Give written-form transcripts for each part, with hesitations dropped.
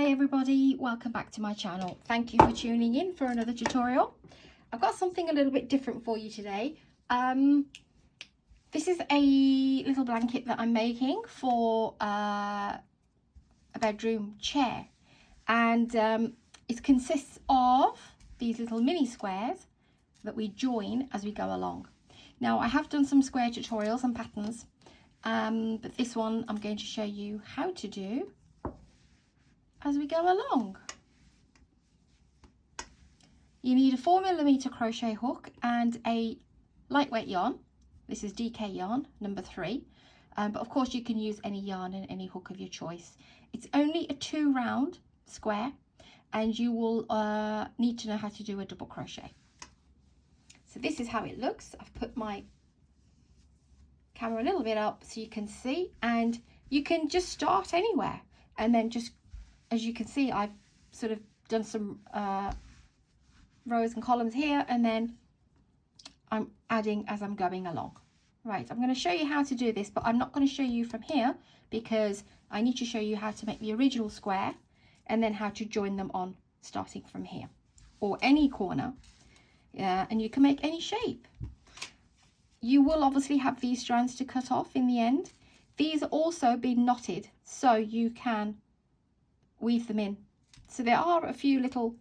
Hi everybody, welcome back to my channel. Thank you for tuning in for another tutorial. I've got something a little bit different for you today. This is a little blanket that I'm making for a bedroom chair, and it consists of these little mini squares that we join as we go along. Now, I have done some square tutorials and patterns, but this one I'm going to show you how to do as we go along. You need a 4mm crochet hook and a lightweight yarn. This is DK yarn number 3, but of course you can use any yarn and any hook of your choice. It's only a 2 round square, and you will need to know how to do a double crochet. So this is how it looks. I've put my camera a little bit up so you can see, and you can just start anywhere, and then just, as you can see, I've sort of done some rows and columns here, and then I'm adding as I'm going along. Right, I'm going to show you how to do this, but I'm not going to show you from here because I need to show you how to make the original square and then how to join them on starting from here or any corner. And you can make any shape. You will obviously have these strands to cut off in the end. These are also been knotted so you can weave them in. So there are a few little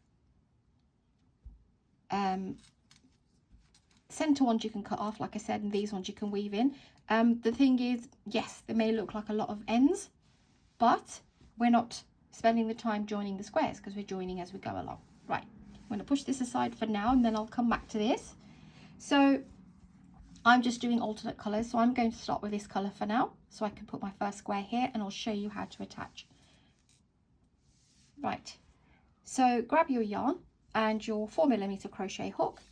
center ones you can cut off, like I said, and these ones you can weave in. The thing is, yes, they may look like a lot of ends, but we're not spending the time joining the squares because we're joining as we go along. Right, I'm going to push this aside for now, and then I'll come back to this. So I'm just doing alternate colors, so I'm going to start with this color for now so I can put my first square here, and I'll show you how to attach. Right, so grab your yarn and your 4mm crochet hook,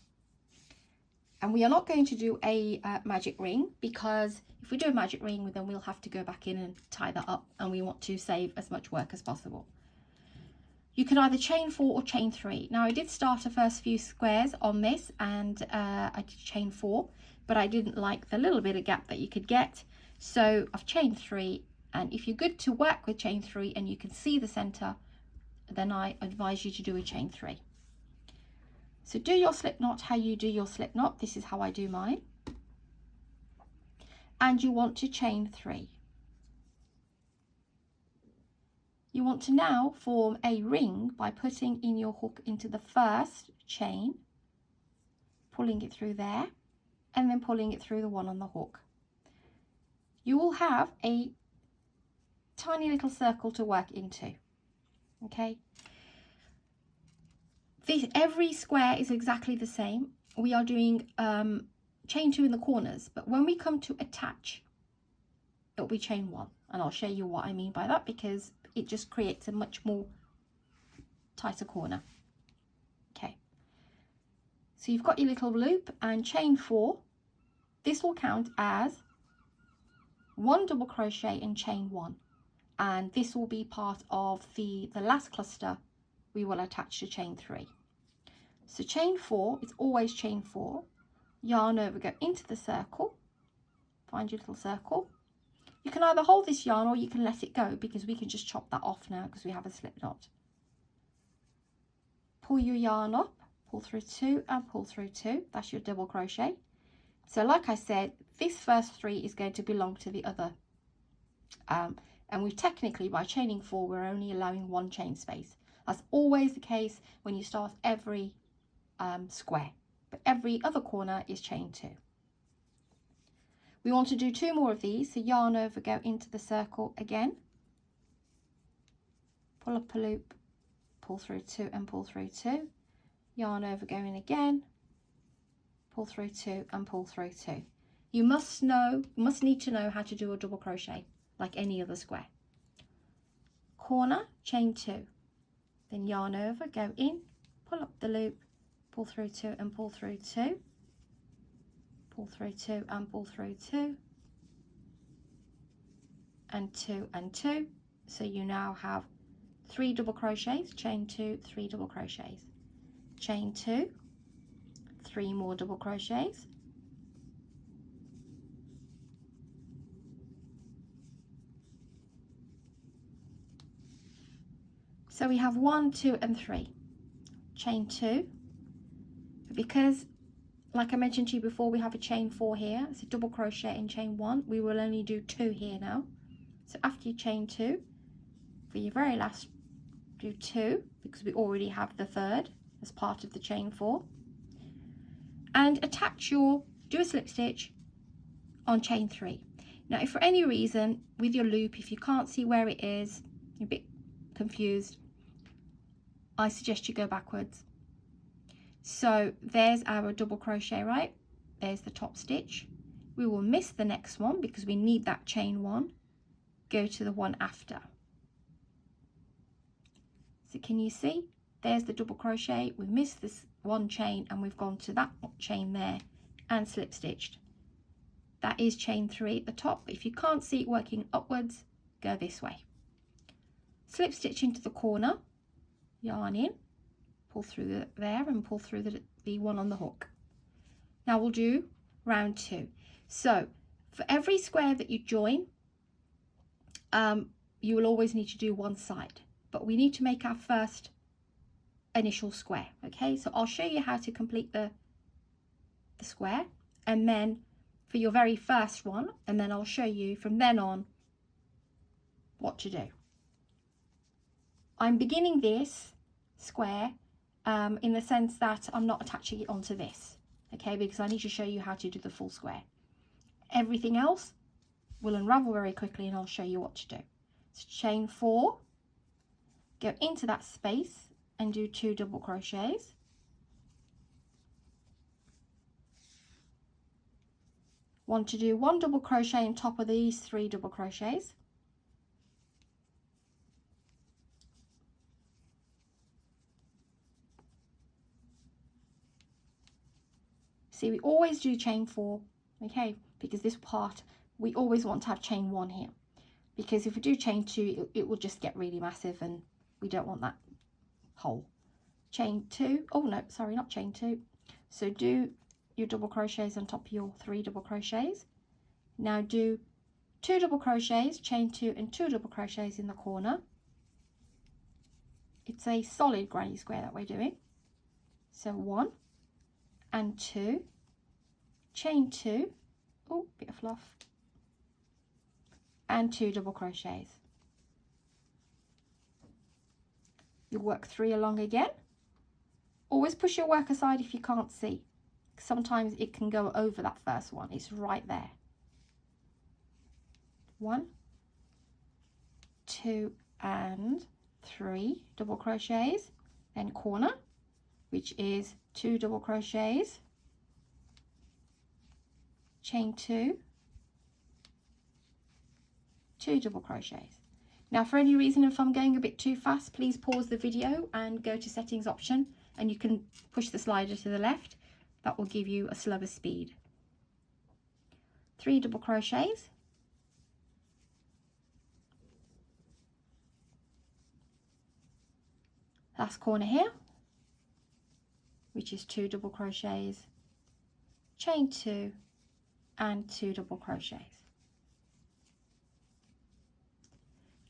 and we are not going to do a magic ring, because if we do a magic ring then we'll have to go back in and tie that up, and we want to save as much work as possible. You can either chain 4 or chain 3. Now, I did start the first few squares on this, and I did chain 4, but I didn't like the little bit of gap that you could get, so I've chained 3. And if you're good to work with chain 3 and you can see the center, then I advise you to do a chain 3. So do your slip knot how you do your slip knot. This is how I do mine. And you want to chain 3. You want to now form a ring by putting in your hook into the first chain, pulling it through there, and then pulling it through the one on the hook. You will have a tiny little circle to work into. Okay, every square is exactly the same. We are doing chain 2 in the corners, but when we come to attach, it'll be chain 1, and I'll show you what I mean by that, because it just creates a much more tighter corner. Okay, so you've got your little loop and chain 4. This will count as 1 double crochet and chain 1. And this will be part of the last cluster we will attach to chain 3. So chain 4, it's always chain 4, yarn over, go into the circle, find your little circle. You can either hold this yarn or you can let it go, because we can just chop that off now because we have a slip knot. Pull your yarn up, pull through 2 and pull through 2. That's your double crochet. So like I said, this first 3 is going to belong to the other. And we technically, by chaining 4, we're only allowing 1 chain space. That's always the case when you start every square, but every other corner is chain 2. We want to do 2 more of these, so yarn over, go into the circle again, pull up a loop, pull through 2 and pull through 2, yarn over, go in again, pull through 2 and pull through 2. You must need to know how to do a double crochet like any other square. Corner, chain 2, then yarn over, go in, pull up the loop, pull through 2 and pull through 2, pull through 2 and pull through 2, and 2 and 2. So you now have 3 double crochets, chain 2, 3 double crochets, chain 2, 3 more double crochets, So we have 1, 2 and 3. Chain 2. Because, like I mentioned to you before, we have a chain 4 here. It's a double crochet in chain 1. We will only do 2 here now. So after you chain 2, for your very last, do 2, because we already have the third as part of the chain 4. And attach do a slip stitch on chain 3. Now, if for any reason with your loop, if you can't see where it is, you're a bit confused, I suggest you go backwards. So there's our double crochet, right? There's the top stitch. We will miss the next one because we need that chain 1. Go to the one after. So can you see? There's the double crochet. We've missed this one chain and we've gone to that chain there and slip stitched. That is chain 3 at the top. If you can't see it working upwards, go this way. Slip stitch into the corner, yarn in, pull through there and pull through the one on the hook. Now we'll do round 2. So for every square that you join, you will always need to do one side, but we need to make our first initial square. Okay, so I'll show you how to complete the square, and then for your very first one, and then I'll show you from then on what to do. I'm beginning this square in the sense that I'm not attaching it onto this, okay, because I need to show you how to do the full square. Everything else will unravel very quickly and I'll show you what to do. So chain 4, go into that space and do 2 double crochets. Want to do 1 double crochet on top of these 3 double crochets. See, we always do chain 4, okay, because this part we always want to have chain 1 here, because if we do chain 2 it will just get really massive and we don't want that hole. Chain 2, oh no, sorry, not chain 2. So do your double crochets on top of your 3 double crochets. Now do 2 double crochets, chain 2 and 2 double crochets in the corner. It's a solid granny square that we're doing. So 1 and 2, chain 2, oh, bit of fluff, and 2 double crochets. You work 3 along again. Always push your work aside if you can't see. Sometimes it can go over that first one. It's right there. 1, 2 and 3 double crochets, then corner, which is 2 double crochets, chain 2, 2 double crochets. Now for any reason, if I'm going a bit too fast, please pause the video and go to settings option, and you can push the slider to the left. That will give you a slower speed. 3 double crochets, last corner here, which is 2 double crochets, chain 2 and 2 double crochets.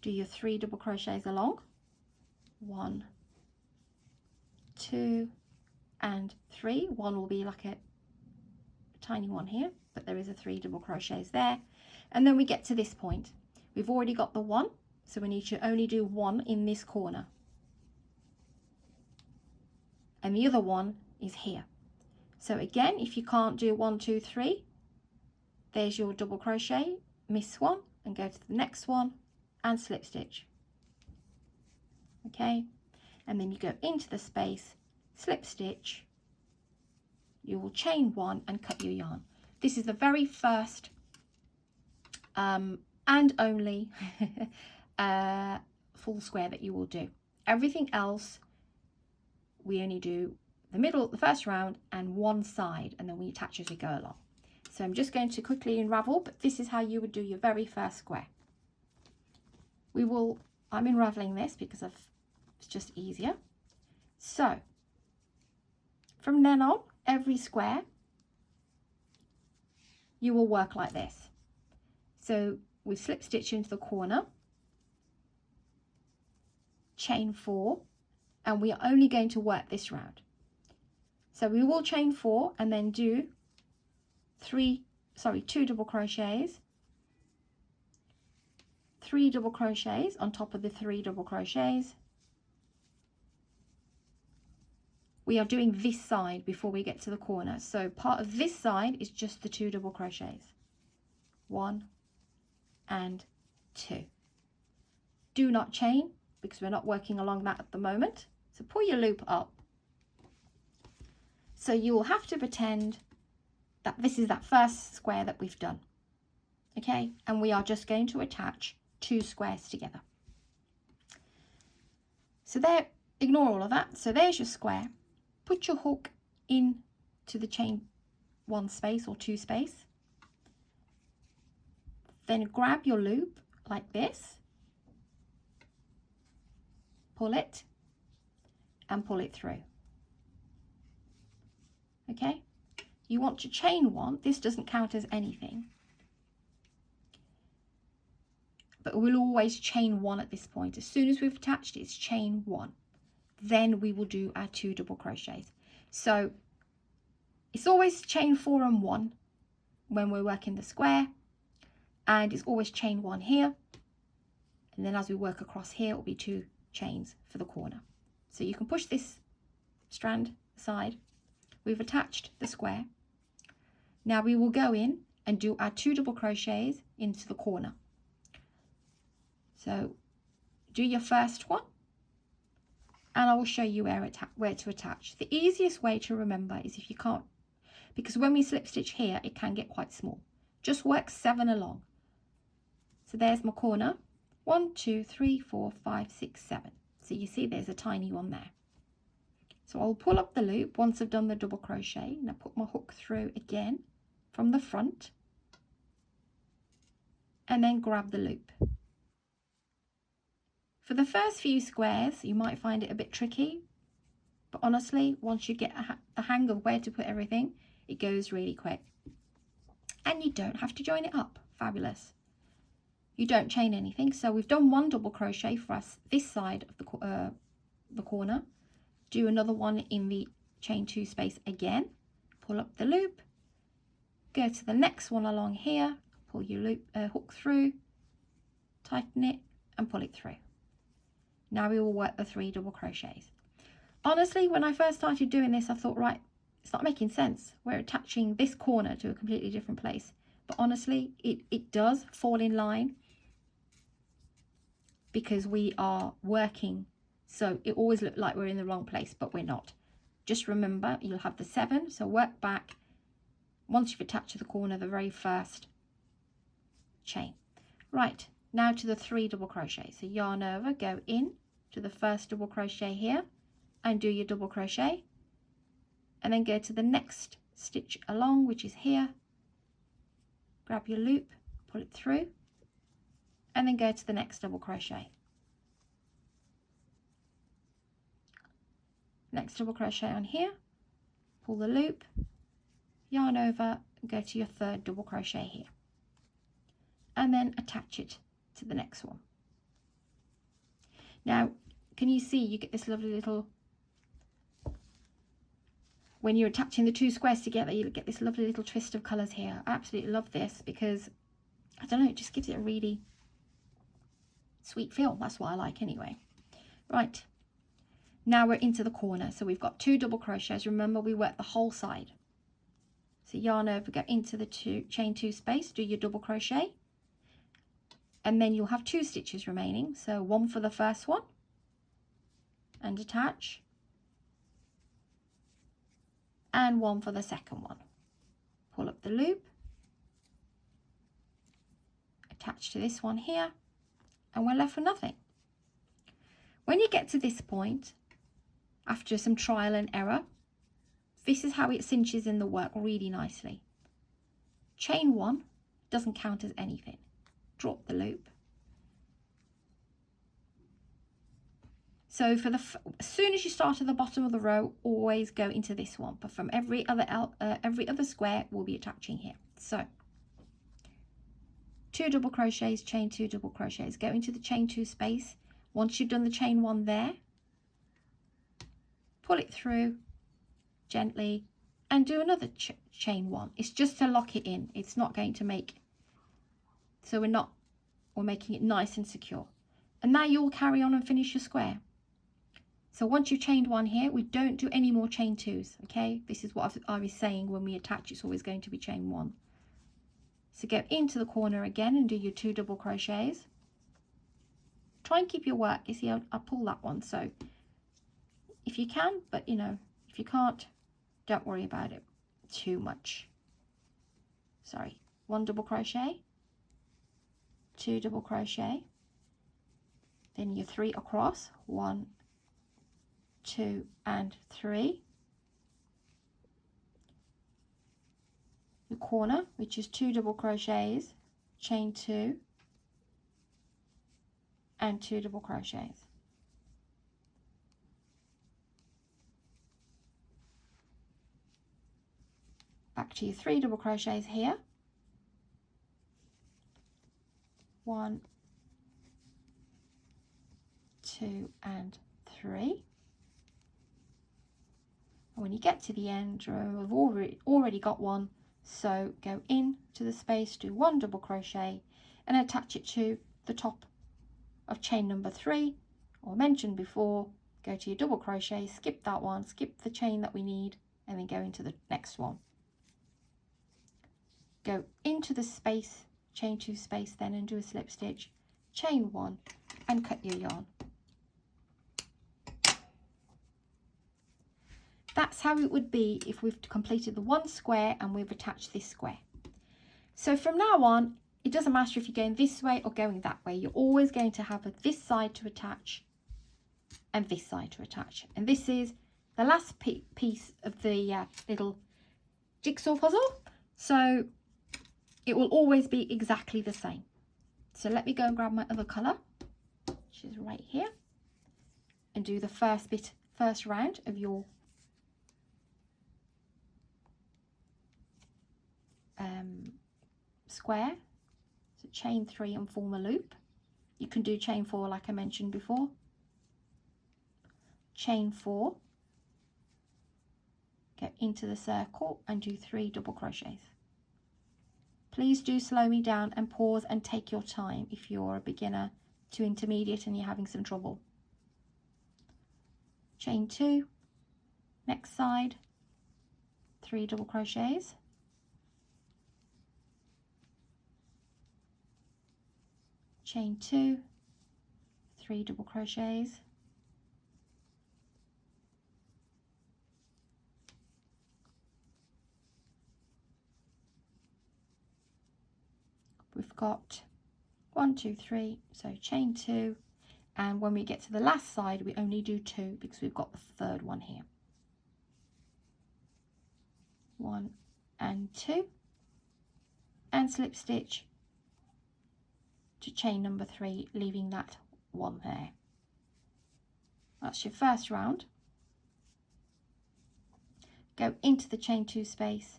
Do your 3 double crochets along, 1, 2 and 3. One will be like a tiny one here, but there is a 3 double crochets there. And then we get to this point. We've already got the 1, so we need to only do 1 in this corner, and the other one is here. So again, if you can't do 1, 2, 3, there's your double crochet, miss 1 and go to the next one and slip stitch. Okay, and then you go into the space, slip stitch, you will chain 1 and cut your yarn. This is the very first and only full square that you will do. Everything else we only do the middle, the first round, and one side, and then we attach as we go along. So I'm just going to quickly unravel, but this is how you would do your very first square. I'm unraveling this because it's just easier. So from then on, every square you will work like this. So we slip stitch into the corner, chain 4, and we are only going to work this round. So we will chain 4 and then do 2 double crochets, 3 double crochets on top of the 3 double crochets. We are doing this side before we get to the corner, so part of this side is just the 2 double crochets, 1 and 2. Do not chain because we're not working along that at the moment, so pull your loop up. So you will have to pretend that this is that first square that we've done, okay, and we are just going to attach 2 squares together. So there, ignore all of that. So there's your square. Put your hook in to the chain 1 space or 2 space, then grab your loop like this, pull it and pull it through. Okay, you want to chain 1. This doesn't count as anything, but we'll always chain 1 at this point. As soon as we've attached it, it's chain 1. Then we will do our 2 double crochets. So it's always chain 4 and 1 when we're working the square, and it's always chain 1 here, and then as we work across here it will be 2 chains for the corner. So you can push this strand aside. We've attached the square. Now we will go in and do our 2 double crochets into the corner. So do your first one, and I will show you where to attach. The easiest way to remember is if you can't, because when we slip stitch here it can get quite small, just work 7 along. So there's my corner, 1 2 3 4 5 6 7. So you see there's a tiny one there. So I'll pull up the loop once I've done the double crochet, and I put my hook through again from the front and then grab the loop. For the first few squares you might find it a bit tricky, but honestly once you get the hang of where to put everything, it goes really quick, and you don't have to join it up. Fabulous. You don't chain anything. So we've done 1 double crochet for us this side of the corner. Do another one in the chain 2 space again, pull up the loop, go to the next one along here, pull your loop hook through, tighten it and pull it through. Now we will work the 3 double crochets. Honestly, when I first started doing this, I thought, right, it's not making sense. We're attaching this corner to a completely different place. But honestly, it does fall in line because we are working. So it always looks like we're in the wrong place, but we're not. Just remember, you'll have the 7. So work back. Once you've attached to the corner, the very first chain. Right, now to the 3 double crochets. So yarn over, go in to the first double crochet here and do your double crochet, and then go to the next stitch along, which is here. Grab your loop, pull it through, and then go to the next double crochet. Next double crochet on here, pull the loop, yarn over, and go to your 3rd double crochet here, and then attach it to the next one. Now can you see you get this lovely little, when you're attaching the 2 squares together, you get this lovely little twist of colours here. I absolutely love this because, I don't know, it just gives it a really sweet feel. That's what I like anyway. Right, now we're into the corner. So we've got 2 double crochets. Remember, we work the whole side. So yarn over, go into the chain 2 space, do your double crochet, and then you'll have 2 stitches remaining. So 1 for the first one and attach, and 1 for the second one. Pull up the loop, attach to this one here, and we're left with nothing. When you get to this point, after some trial and error, this is how it cinches in the work really nicely. Chain 1 doesn't count as anything. Drop the loop. So for as soon as you start at the bottom of the row, always go into this one. But from every other square, we'll be attaching here. So 2 double crochets, chain 2 double crochets, go into the chain 2 space Once you've done the chain 1 there, pull it through gently and do another chain 1. It's just to lock it in. It's not going to make, so we're making it nice and secure. And now you'll carry on and finish your square. So once you've chained 1 here, we don't do any more chain 2s, okay? This is what I was saying, when we attach, it's always going to be chain 1. So go into the corner again and do your 2 double crochets. Try and keep your work. You see, I pull that one, so if you can, but you know, if you can't, don't worry about it too much. Sorry, 1 double crochet, 2 double crochet, then your 3 across, 1, 2 and 3. Your corner, which is 2 double crochets, chain 2 and 2 double crochets. Back to your 3 double crochets here. 1, 2 and 3. And when you get to the end, I've already got one, so go into the space, do 1 double crochet and attach it to the top of chain number 3, or mentioned before. Go to your double crochet, skip that one, skip the chain that we need, and then go into the next one. Go into the space, chain 2 space then, and do a slip stitch, chain 1 and cut your yarn. That's how it would be if we've completed the 1 square and we've attached this square. So from now on, it doesn't matter if you're going this way or going that way. You're always going to have this side to attach and this side to attach. And this is the last piece of the little jigsaw puzzle. So it will always be exactly the same. So let me go and grab my other colour, which is right here, and do the first round of your square. So chain 3 and form a loop. You can do chain 4 like I mentioned before. Chain 4, get into the circle and do 3 double crochets. Please do slow me down and pause and take your time if you're a beginner to intermediate and you're having some trouble. Chain 2, next side, 3 double crochets. Chain 2, 3 double crochets. We've got 1, 2, 3, so chain 2, and when we get to the last side we only do 2 because we've got the third one here. 1 and 2, and slip stitch to chain number 3, leaving that 1 there. That's your first round. Go into the chain 2 space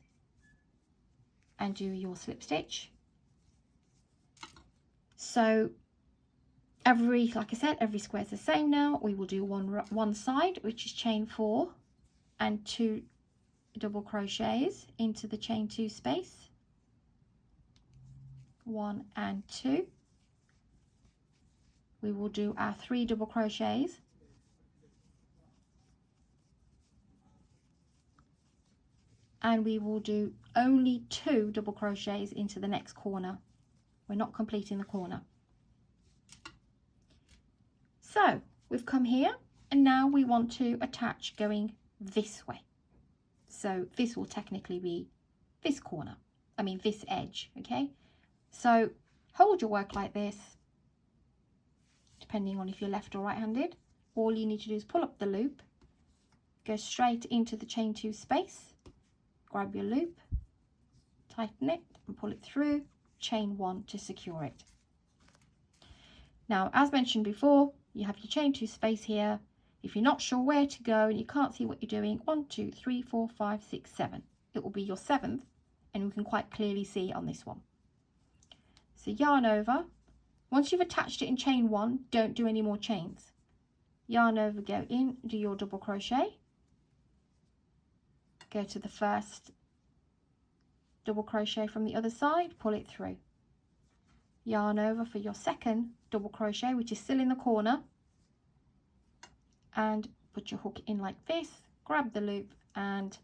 and do your slip stitch. So like I said, every square is the same now. We will do one side, which is chain 4 and 2 double crochets into the chain 2 space, 1 and 2. We will do our 3 double crochets, and we will do only 2 double crochets into the next corner. We're not completing the corner. So we've come here and now we want to attach going this way. So this will technically be this corner, this edge, okay? So hold your work like this, depending on if you're left or right-handed. All you need to do is pull up the loop, go straight into the chain 2 space, grab your loop, tighten it and pull it through, chain 1 to secure it. Now, as mentioned before, you have your chain 2 space here. If you're not sure where to go and you can't see what you're doing, 1, 2, 3, 4, 5, 6, 7. It will be your 7th, and we can quite clearly see on this one. So yarn over. Once you've attached it in chain 1, don't do any more chains. Yarn over, go in, do your double crochet, go to the first double crochet from the other side, pull it through, yarn over for your second double crochet, which is still in the corner, and put your hook in like this, grab the loop, and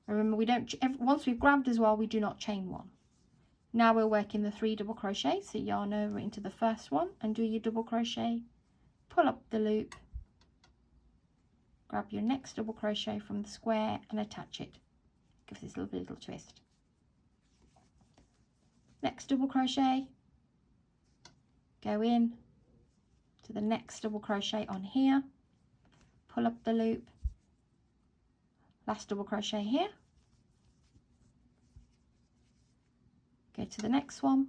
remember, we don't, once we've grabbed as well, we do not chain 1. Now we're working the 3 double crochets, so yarn over into the first one and do your double crochet, pull up the loop, grab your next double crochet from the square and attach it. Give this a little twist. Next double crochet, go in to the next double crochet on here, pull up the loop, last double crochet here, go to the next one.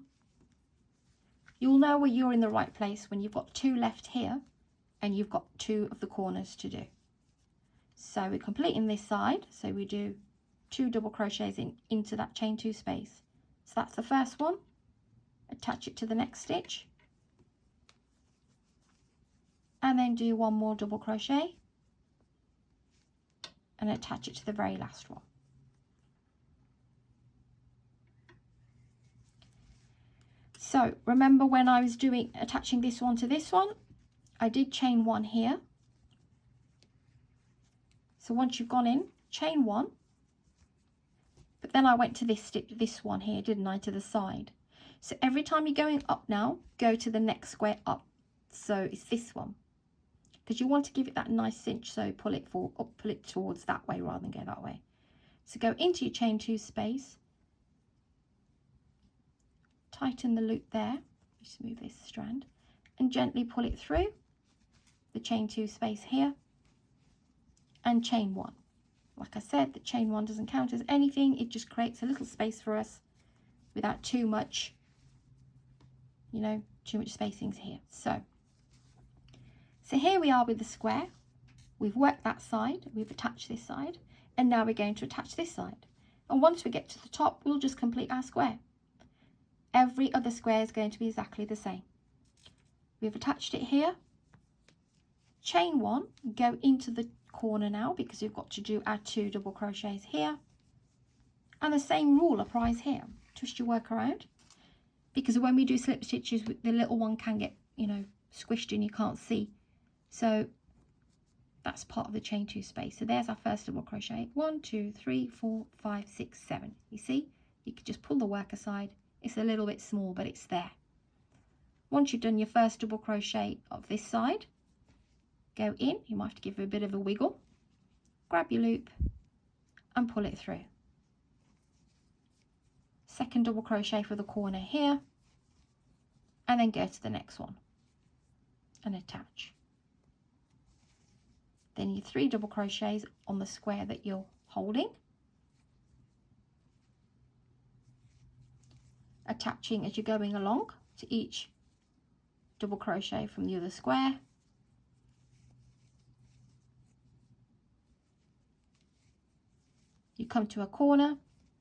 You'll know where you're in the right place when you've got 2 left here and you've got 2 of the corners to do. So we're completing this side, so we do 2 double crochets into that chain 2 space. So that's the first one, attach it to the next stitch, and then do 1 more double crochet and attach it to the very last one. So remember when I was attaching this one to this one, I did chain 1 here. So once you've gone in, chain 1, but then I went to this one here, didn't I, to the side. So every time you're going up now, go to the next square up. So it's this one, because you want to give it that nice cinch, so pull it towards that way rather than go that way. So go into your chain 2 space, tighten the loop there, just move this strand, and gently pull it through the chain 2 space here, and chain 1. Like I said, the chain 1 doesn't count as anything, it just creates a little space for us without too much, you know, too much spacings here. So here we are with the square. We've worked that side, we've attached this side, and now we're going to attach this side. And once we get to the top, we'll just complete our square. Every other square is going to be exactly the same. We've attached it here, chain 1, go into the corner now because we've got to do our 2 double crochets here, and the same rule applies here. Twist your work around, because when we do slip stitches, the little one can get, you know, squished and you can't see, so that's part of the chain 2 space. So there's our first double crochet, 1 2 3 4 5 6 7. You see, you can just pull the work aside. It's a little bit small, but it's there. Once you've done your first double crochet of this side, go in, you might have to give it a bit of a wiggle, grab your loop and pull it through. Second double crochet for the corner here, and then go to the next one and attach. Then your 3 double crochets on the square that you're holding, attaching as you're going along to each double crochet from the other square. You come to a corner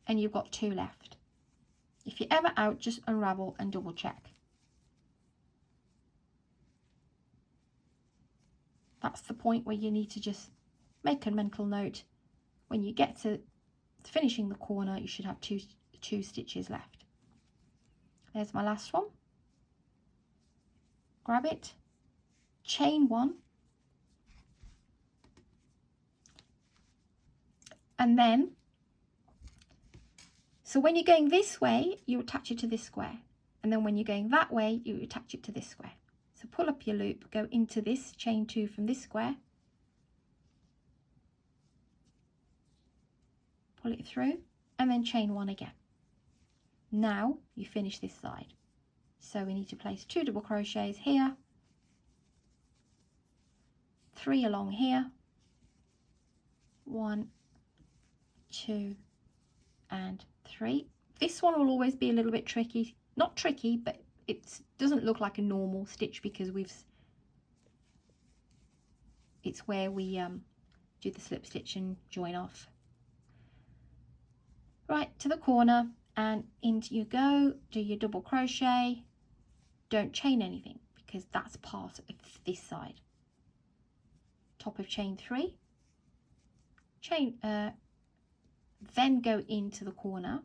and you've got 2 left. If you're ever out, just unravel and double check. That's the point where you need to just make a mental note. When you get to finishing the corner, you should have two stitches left. There's my last one. Grab it, chain 1, and then, so when you're going this way, you attach it to this square, and then when you're going that way, you attach it to this square. So pull up your loop, go into this, chain 2 from this square, pull it through, and then chain 1 again. Now you finish this side. So we need to place 2 double crochets here, 3 along here, 1, 2, and 3. This one will always be a little bit tricky. Not tricky, but it doesn't look like a normal stitch because it's where we do the slip stitch and join off. Right to the corner and into you go, do your double crochet, don't chain anything because that's part of this side. Top of chain 3, chain, then go into the corner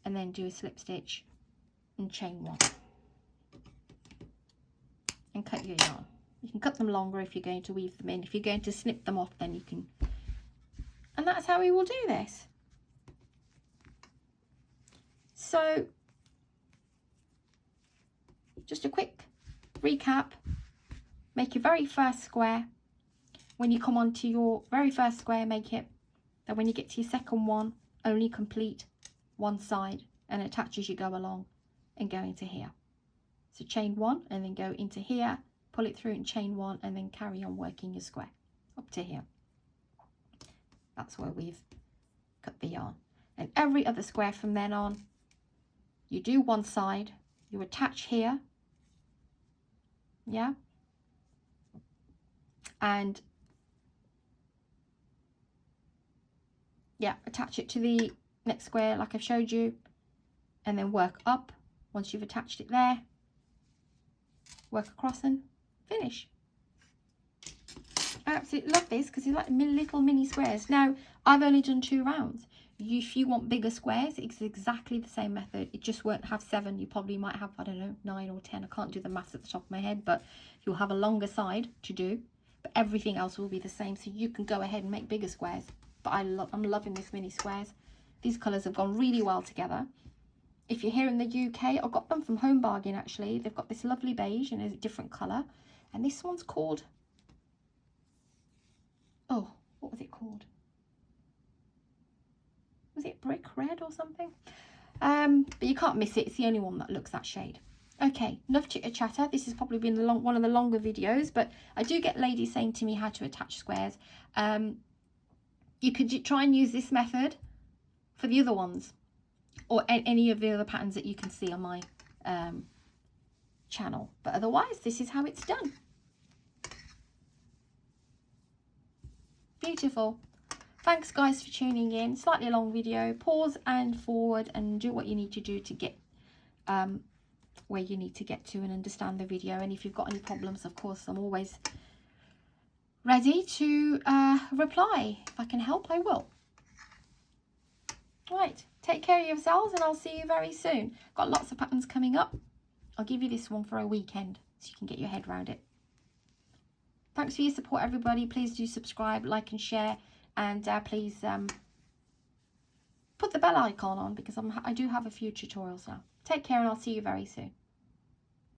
and then do a slip stitch and chain 1 and cut your yarn. You can cut them longer if you're going to weave them in. If you're going to snip them off, then you can. And that's how we will do this. So just a quick recap. Make your very first square. When you come onto your very first square, make it. Then when you get to your second one, only complete one side and attach as you go along and go into here. So chain 1 and then go into here, pull it through and chain 1 and then carry on working your square up to here. That's where we've cut the yarn. And every other square from then on, you do one side, you attach here, yeah, and yeah, attach it to the next square like I've showed you, and then work up. Once you've attached it there, work across and finish. I absolutely love this because it's like little mini squares. Now, I've only done 2 rounds. If you want bigger squares, it's exactly the same method. It just won't have 7. You probably might have, I don't know, 9 or 10. I can't do the maths at the top of my head, but you'll have a longer side to do. But everything else will be the same, so you can go ahead and make bigger squares. But I'm loving this mini squares. These colours have gone really well together. If you're here in the UK, I got them from Home Bargain actually. They've got this lovely beige and a different colour. And this one's called, oh, what was it called? Was it brick red or something? But you can't miss it. It's the only one that looks that shade. Okay, enough chitter chatter. This has probably been one of the longer videos, but I do get ladies saying to me how to attach squares. You could try and use this method for the other ones, or any of the other patterns that you can see on my channel. But otherwise, this is how it's done. Beautiful. Thanks guys for tuning in. Slightly long video. Pause and forward and do what you need to do to get where you need to get to and understand the video. And if you've got any problems, of course, I'm always ready to reply. If I can help, I will. Right, take care of yourselves and I'll see you very soon. Got lots of patterns coming up. I'll give you this one for a weekend so you can get your head around it. Thanks for your support, everybody. Please do subscribe, like and share. And please put the bell icon on because I do have a few tutorials now. Take care and I'll see you very soon.